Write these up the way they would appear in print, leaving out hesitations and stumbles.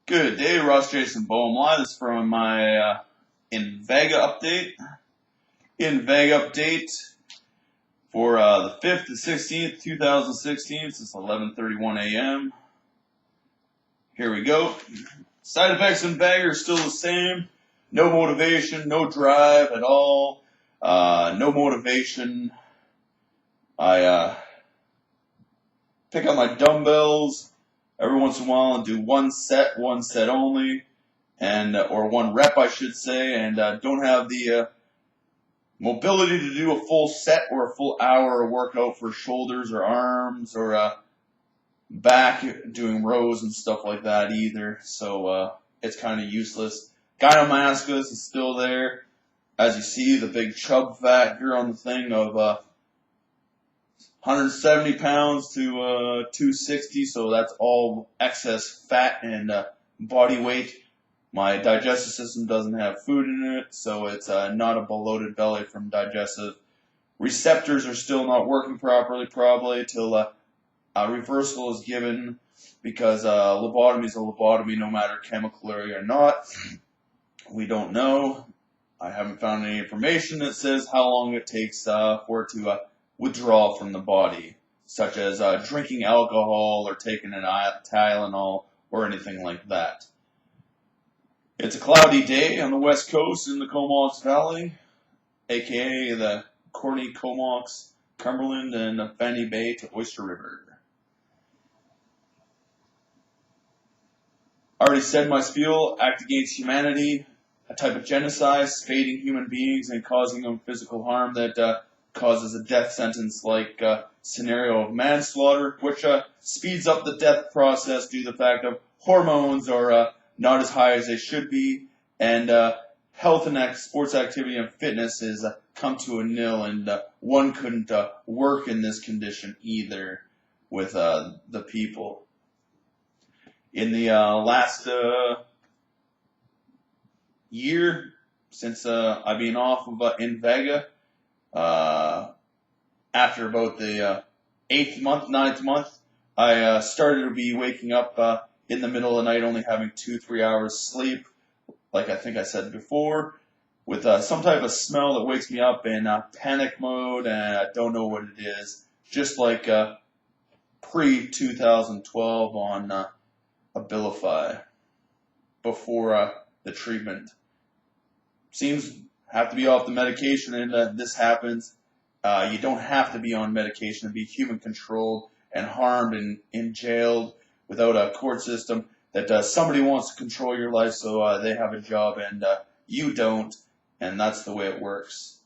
Good day, Ross Jason Boehm Live. This is from my INVEGA update. INVEGA update for the 5th to 16th, 2016. It's 11:31 a.m. Here we go. Side effects of INVEGA are still the same. No motivation, no drive at all. No motivation. I pick up my dumbbells every once in a while and do one set only, and or one rep, I should say, and don't have the mobility to do a full set or a full hour workout for shoulders or arms or back, doing rows and stuff like that either. So it's kind of useless. Gynecomastia is still there. As you see, the big chub fat here on the thing of 170 pounds to 260, so that's all excess fat and body weight. My digestive system doesn't have food in it, so it's not a bloated belly from digestive. Receptors are still not working properly, probably, till a reversal is given, because lobotomy is a lobotomy no matter chemically or not. We don't know. I haven't found any information that says how long it takes for it to withdraw from the body, such as drinking alcohol or taking an Tylenol or anything like that. It's a cloudy day on the west coast in the Comox Valley, aka the Corny Comox, Cumberland, and Fanny Bay to Oyster River. I already said my spiel: act against humanity, a type of genocide, spading human beings and causing them physical harm that causes a death sentence like scenario of manslaughter, which speeds up the death process due to the fact of hormones are not as high as they should be, and health and sports activity and fitness is come to a nil, and one couldn't work in this condition either with the people. In the last year, since I've been off of INVEGA, after about the 8th month, 9th month, I started to be waking up in the middle of the night, only having 2-3 hours sleep, like I think I said before, with some type of smell that wakes me up in panic mode, and I don't know what it is, just like pre-2012 on Abilify, before the treatment. Seems have to be off the medication, and this happens. You don't have to be on medication to be human controlled and harmed and jailed without a court system that somebody wants to control your life, so they have a job and you don't, and that's the way it works.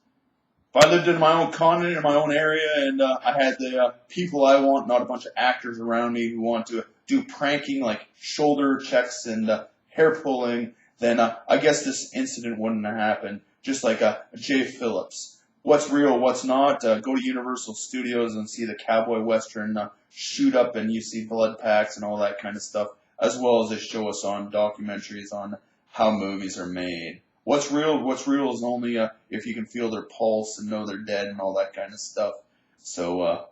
If I lived in my own continent, in my own area, and I had the people I want, not a bunch of actors around me who want to do pranking like shoulder checks and hair pulling, then I guess this incident wouldn't have happened. Just like Jay Phillips. What's real, what's not? Go to Universal Studios and see the cowboy western shoot up, and you see blood packs and all that kind of stuff, as well as they show us on documentaries on how movies are made. What's real is only if you can feel their pulse and know they're dead and all that kind of stuff. So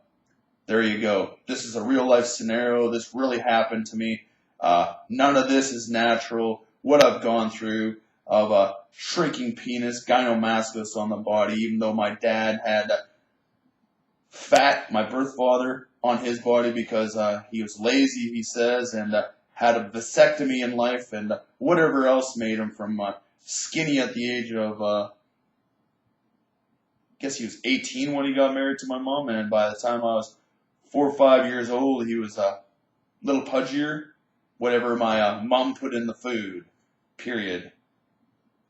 there you go. This is a real life scenario. This really happened to me. None of this is natural. What I've gone through of a shrinking penis, gynecomastia on the body, even though my dad had fat, my birth father, on his body because he was lazy, he says, and had a vasectomy in life, and whatever else made him from skinny at the age of, I guess he was 18 when he got married to my mom, and by the time I was 4 or 5 years old, he was a little pudgier, whatever my mom put in the food, period.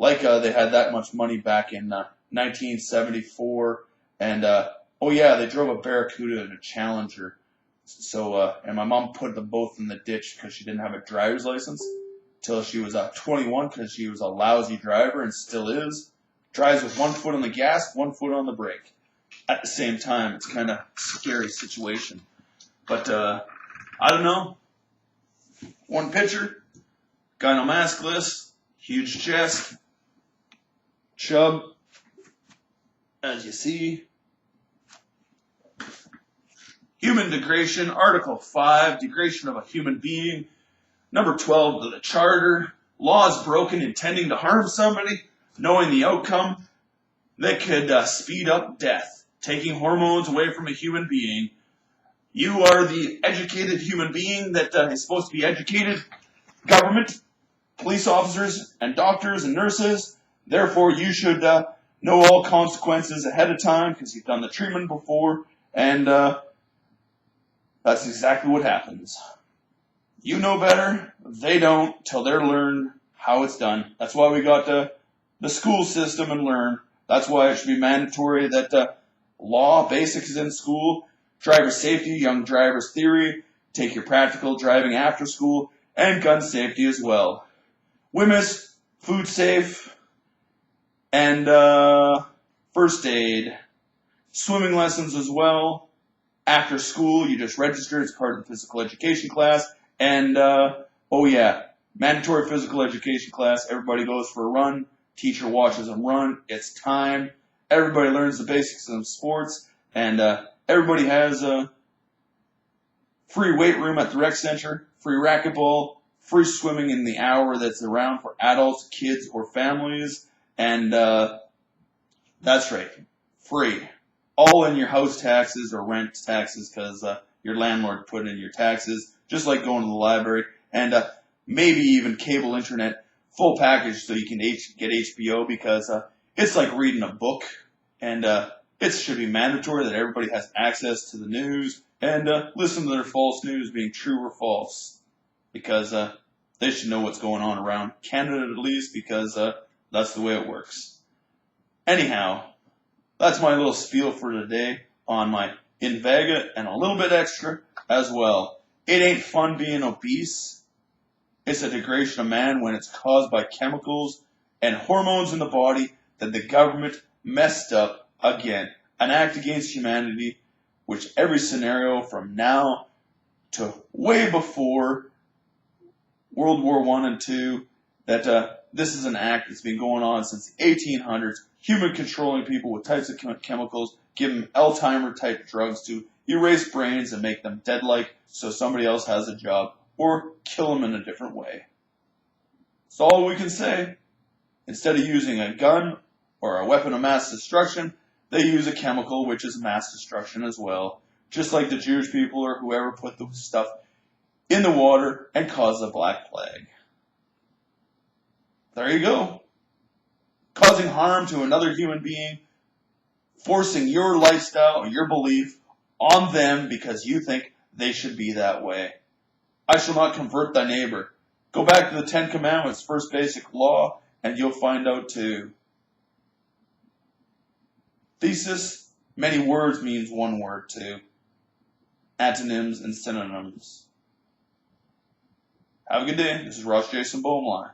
Like they had that much money back in 1974, and oh yeah, they drove a Barracuda and a Challenger. So and my mom put them both in the ditch because she didn't have a driver's license till she was 21, because she was a lousy driver and still is. Drives with one foot on the gas, one foot on the brake at the same time. It's kind of scary situation, but I don't know. One picture, gynecomastia, huge chest. Chub, as you see. Human degradation, Article 5, degradation of a human being. Number 12, the charter. Laws broken intending to harm somebody, knowing the outcome that could speed up death. Taking hormones away from a human being. You are the educated human being that is supposed to be educated. Government, police officers, and doctors and nurses. Therefore, you should know all consequences ahead of time because you've done the treatment before. And that's exactly what happens. You know better. They don't till they're learned how it's done. That's why we got the school system and learn. That's why it should be mandatory that law basics in school, driver safety, young driver's theory, take your practical driving after school, and gun safety as well. WMIS, food safe, and first aid. Swimming lessons as well. After school, you just register as part of the physical education class. And, oh yeah, mandatory physical education class. Everybody goes for a run. Teacher watches them run. It's time. Everybody learns the basics of sports. And everybody has a free weight room at the rec center, free racquetball, free swimming in the hour that's around for adults, kids, or families. And that's right, free. All in your house taxes or rent taxes because your landlord put in your taxes, just like going to the library, and maybe even cable internet, full package so you can get HBO because it's like reading a book, and it should be mandatory that everybody has access to the news and listen to their false news being true or false because they should know what's going on around Canada at least because that's the way it works. Anyhow, that's my little spiel for today on my INVEGA and a little bit extra as well. It ain't fun being obese. It's a degradation of man when it's caused by chemicals and hormones in the body that the government messed up again. An act against humanity, which every scenario from now to way before World War I and II, that this is an act that's been going on since the 1800s. Human controlling people with types of chemicals, give them Alzheimer-type drugs to erase brains and make them dead-like so somebody else has a job, or kill them in a different way. That's all we can say. Instead of using a gun or a weapon of mass destruction, they use a chemical, which is mass destruction as well, just like the Jewish people or whoever put the stuff in the water and caused the Black Plague. There you go. Causing harm to another human being, forcing your lifestyle or your belief on them because you think they should be that way. I shall not convert thy neighbor. Go back to the 10 Commandments, first basic law, and you'll find out too. Thesis, many words means one word too. Antonyms and synonyms. Have a good day. This is Ross Jason Bohmline.